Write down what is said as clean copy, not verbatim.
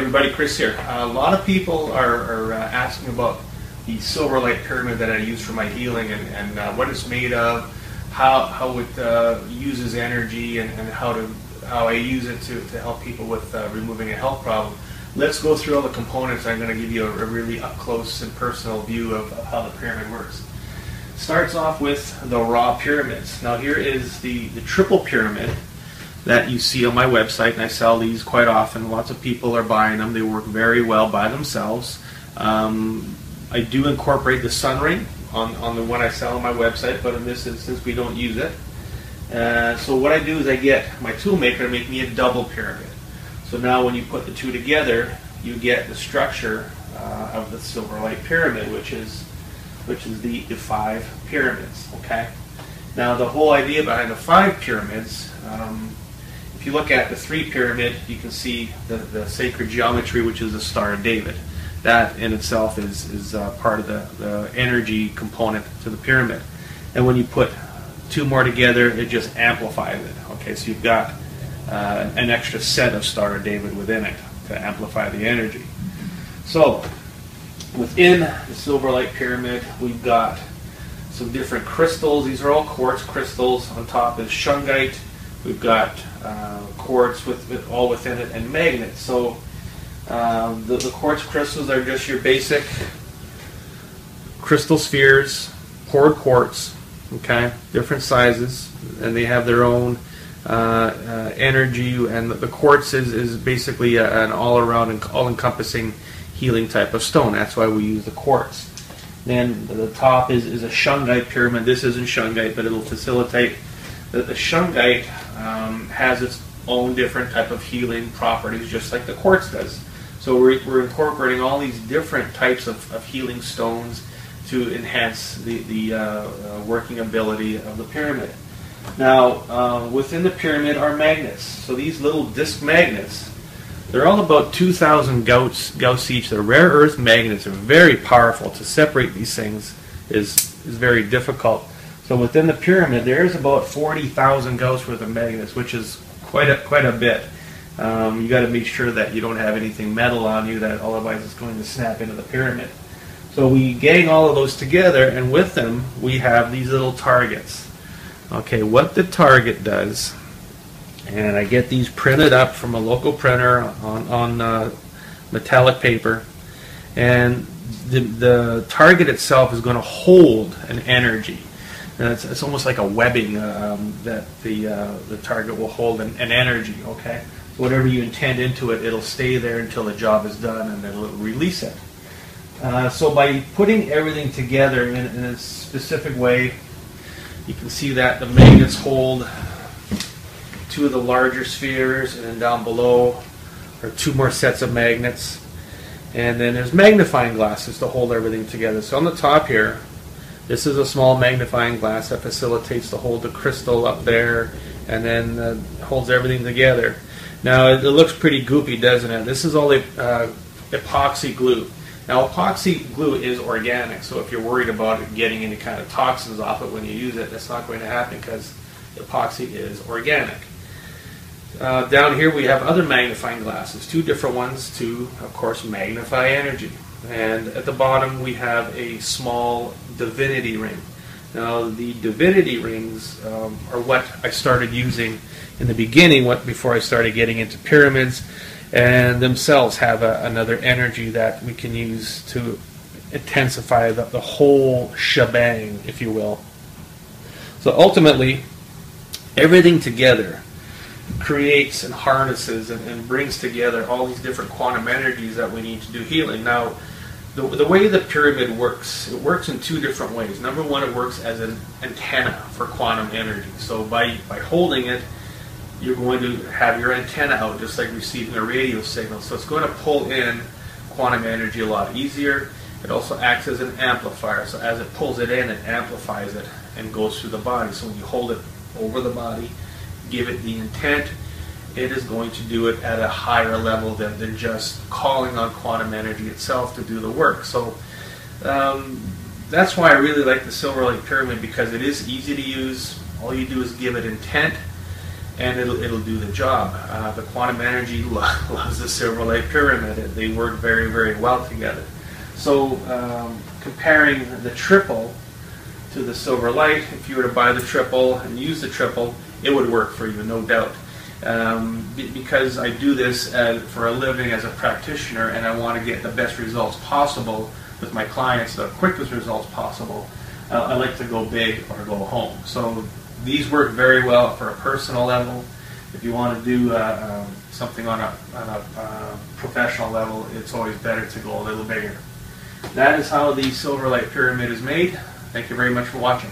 everybody, Chris here. A lot of people are asking about the Silverlight Pyramid that I use for my healing and what it's made of, how it uses energy, and how I use it to help people with removing a health problem. Let's go through all the components. I'm going to give you a really up close and personal view of how the pyramid works. Starts off with the raw pyramids. Now here is the triple pyramid that you see on my website, and I sell these quite often. Lots of people are buying them. They work very well by themselves. I do incorporate the sun ring on the one I sell on my website, but in this instance we don't use it. So what I do is I get my tool maker to make me a double pyramid. So now when you put the two together, you get the structure of the Silverlight Pyramid, which is the 5 pyramids. Okay. Now the whole idea behind the 5 pyramids, if you look at the 3 pyramid, you can see the sacred geometry, which is the Star of David. That in itself is part of the energy component to the pyramid. And when you put 2 more together, it just amplifies it. Okay, so you've got an extra set of Star of David within it to amplify the energy. So within the Silverlight Pyramid, we've got some different crystals. These are all quartz crystals. On top is shungite. We've got quartz with all within it, and magnets. So the quartz crystals are just your basic crystal spheres, poured quartz. Okay, different sizes, and they have their own energy. And the quartz is basically an all-around and all-encompassing healing type of stone. That's why we use the quartz. Then the top is a shungite pyramid. This isn't shungite, but it'll facilitate. The shungite has its own different type of healing properties, just like the quartz does. So we're incorporating all these different types of healing stones to enhance the working ability of the pyramid. Now, within the pyramid are magnets. So these little disc magnets, they're all about 2,000 Gauss each. They're rare earth magnets. They're very powerful. To separate these things is very difficult. So within the pyramid, there's about 40,000 Gauss worth of magnets, which is quite a bit. You got to make sure that you don't have anything metal on you, that otherwise it's going to snap into the pyramid. So we gang all of those together, and with them we have these little targets. Okay, what the target does, and I get these printed up from a local printer on metallic paper, and the target itself is going to hold an energy. And it's almost like a webbing that the target will hold an energy. Okay, so whatever you intend into it, it'll stay there until the job is done, and then it'll release it. So by putting everything together in a specific way, you can see that the magnets hold 2 of the larger spheres, and then down below are 2 more sets of magnets. And then there's magnifying glasses to hold everything together. So on the top here, this is a small magnifying glass that facilitates to hold the crystal up there, and then holds everything together. Now it looks pretty goopy, doesn't it? This is all epoxy glue. Now epoxy glue is organic, so if you're worried about it getting any kind of toxins off it when you use it, that's not going to happen because epoxy is organic. Down here we have other magnifying glasses, 2 different ones to, of course, magnify energy. And at the bottom we have a small divinity ring. Now the divinity rings are what I started using in the beginning, before I started getting into pyramids, and themselves have another energy that we can use to intensify the whole shebang, if you will. So ultimately, everything together creates and harnesses and brings together all these different quantum energies that we need to do healing. Now, the way the pyramid works, it works in 2 different ways. Number one, it works as an antenna for quantum energy. So by holding it, you're going to have your antenna out, just like receiving a radio signal. So it's going to pull in quantum energy a lot easier. It also acts as an amplifier. So as it pulls it in, it amplifies it and goes through the body. So when you hold it over the body, give it the intent, it is going to do it at a higher level than just calling on quantum energy itself to do the work. So that's why I really like the Silverlight Pyramid, because it is easy to use. All you do is give it intent, and it'll do the job. The quantum energy loves the Silverlight Pyramid. They work very, very well together. So comparing the triple to the Silverlight, if you were to buy the triple and use the triple, it would work for you, no doubt. Because I do this for a living as a practitioner, and I want to get the best results possible with my clients, the quickest results possible, I like to go big or go home. So these work very well for a personal level. If you want to do something on a professional level, it's always better to go a little bigger. That is how the Silverlight Pyramid is made. Thank you very much for watching.